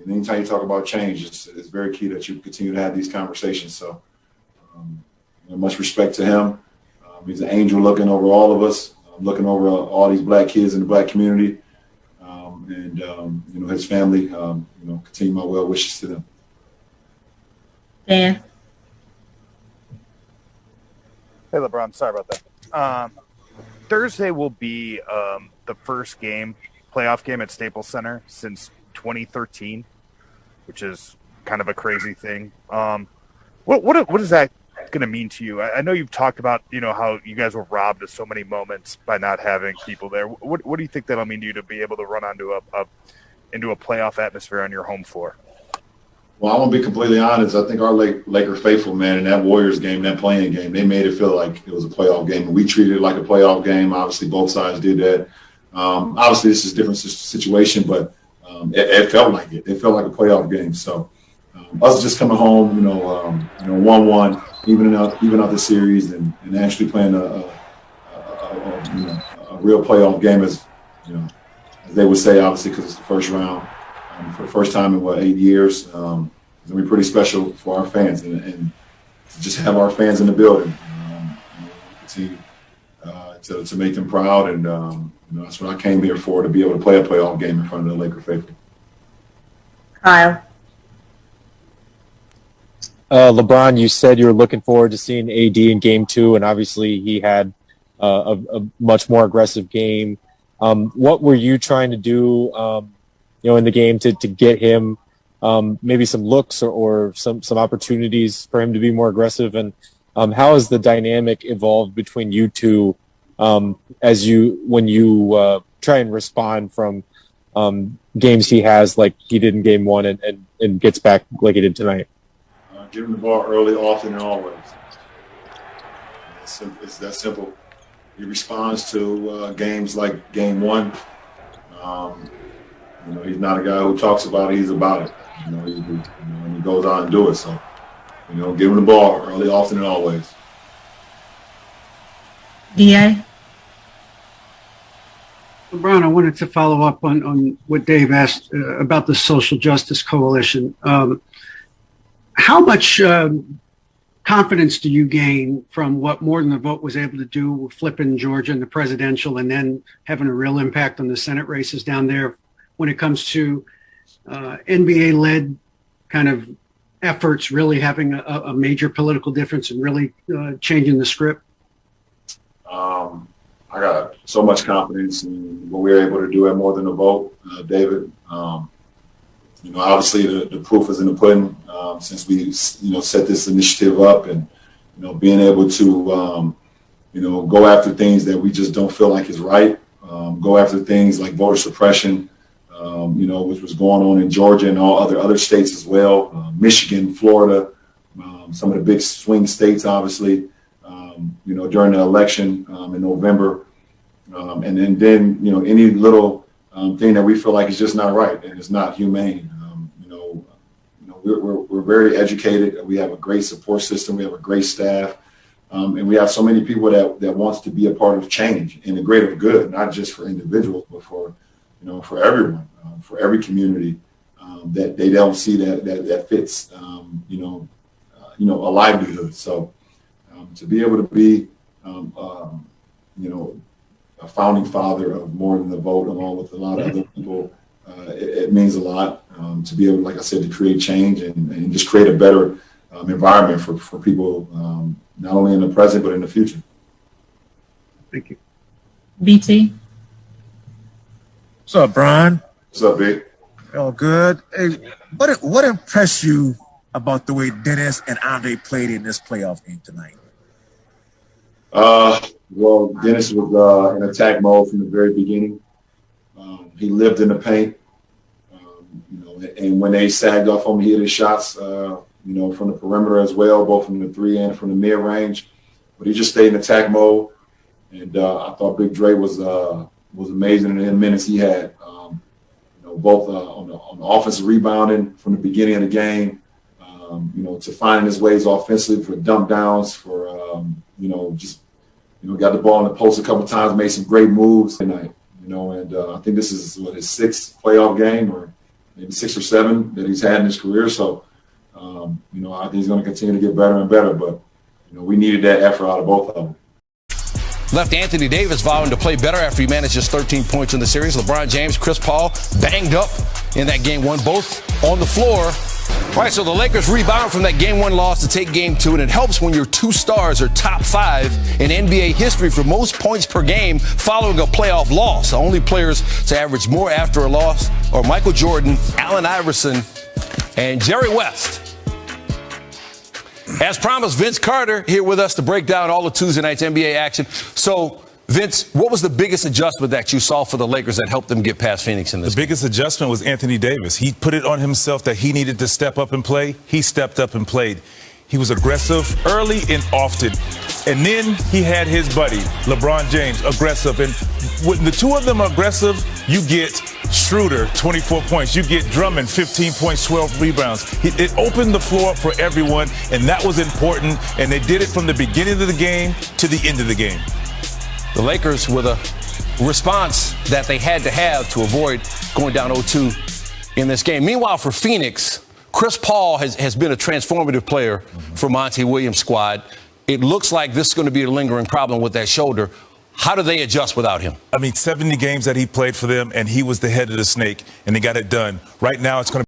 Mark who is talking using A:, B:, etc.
A: And anytime you talk about change, it's very key that you continue to have these conversations. So much respect to him. He's an angel looking over all of us, looking over all these black kids in the black community. His family, continue my well wishes to them.
B: Dan.
C: Hey, LeBron. Sorry about that. Thursday will be the first playoff game at Staples Center since 2013, which is kind of a crazy thing. What is that going to mean to you? I know you've talked about, how you guys were robbed of so many moments by not having people there. What do you think that'll mean to you to be able to run onto into a playoff atmosphere on your home floor?
A: Well, I want to be completely honest. I think our Laker faithful, man, in that Warriors game, that playing game, they made it feel like it was a playoff game. We treated it like a playoff game. Obviously, both sides did that. Obviously, this is a different situation, but it felt like it. It felt like a playoff game. So us just coming home, 1-1, even out the series, and actually playing a real playoff game, as they would say, obviously, because it's the first round. For the first time in 8 years, it's going to be pretty special for our fans, and to just have our fans in the building, continue to make them proud, and that's what I came here for, to be able to play a playoff game in front of the Laker faithful.
B: Kyle.
D: LeBron, you said you were looking forward to seeing AD in Game 2, and obviously he had a much more aggressive game. What were you trying to do, in the game to get him maybe some looks or some opportunities for him to be more aggressive? And how has the dynamic evolved between you two when you try and respond from games he has, like he did in Game 1, and gets back like he did tonight?
A: Give him the ball early, often, and always. It's that simple. He responds to games like Game 1. He's not a guy who talks about it. He's about it. He goes out and do it. So, give him the ball early, often, and always.
B: DA?
E: LeBron, I wanted to follow up on what Dave asked about the Social Justice Coalition. How much confidence do you gain from what More Than a Vote was able to do with flipping Georgia in the presidential and then having a real impact on the Senate races down there when it comes to NBA-led kind of efforts really having a major political difference and really changing the script?
A: I got so much confidence in what we were able to do at More Than a Vote, David. Obviously the proof is in the pudding since we, set this initiative up, and, being able to, go after things that we just don't feel like is right, go after things like voter suppression, which was going on in Georgia and all other states as well, Michigan, Florida, some of the big swing states, obviously, during the election in November. And then any little thing that we feel like is just not right and it's not humane. We're very educated. We have a great support system. We have a great staff. And we have so many people that wants to be a part of change and the greater good, not just for individuals, but for everyone, for every community, that they don't see that fits, a livelihood. So to be able to be, a founding father of More Than the Vote, along with a lot of other people, it means a lot to be able, like I said, to create change and just create a better environment for people, not only in the present, but in the future.
E: Thank you.
B: BT?
F: What's up, Brian?
A: What's up, Big?
F: All good. Hey, what impressed you about the way Dennis and Andre played in this playoff game tonight?
A: Well, Dennis was in attack mode from the very beginning. He lived in the paint, and when they sagged off him, he hit his shots, from the perimeter as well, both from the three and from the mid range. But he just stayed in attack mode, and I thought Big Dre was amazing in the minutes he had. Both on the offensive rebounding from the beginning of the game, to finding his ways offensively for dump downs, for got the ball in the post a couple times, made some great moves tonight. And I think this is his sixth playoff game, or maybe 6 or 7 that he's had in his career. So, I think he's going to continue to get better and better. But, we needed that effort out of both of them.
G: Left Anthony Davis vowing to play better after he managed just 13 points in the series. LeBron James, Chris Paul banged up in that game 1, both on the floor. All right, so the Lakers rebound from that game 1 loss to take game 2, and it helps when your 2 stars are top 5 in NBA history for most points per game following a playoff loss. The only players to average more after a loss are Michael Jordan, Allen Iverson, and Jerry West. As promised, Vince Carter here with us to break down all the Tuesday night's NBA action. So, Vince, what was the biggest adjustment that you saw for the Lakers that helped them get past Phoenix in this game?
H: The biggest adjustment was Anthony Davis. He put it on himself that he needed to step up and play. He stepped up and played. He was aggressive early and often. And then he had his buddy, LeBron James, aggressive. And when the two of them are aggressive, you get Schroeder, 24 points. You get Drummond, 15 points, 12 rebounds. It opened the floor up for everyone, and that was important. And they did it from the beginning of the game to the end of the game.
G: The Lakers with a response that they had to have to avoid going down 0-2 in this game. Meanwhile, for Phoenix, Chris Paul has been a transformative player for Monty Williams' squad. It looks like this is going to be a lingering problem with that shoulder. How do they adjust without him?
H: 70 games that he played for them, and he was the head of the snake, and they got it done. Right now, it's going to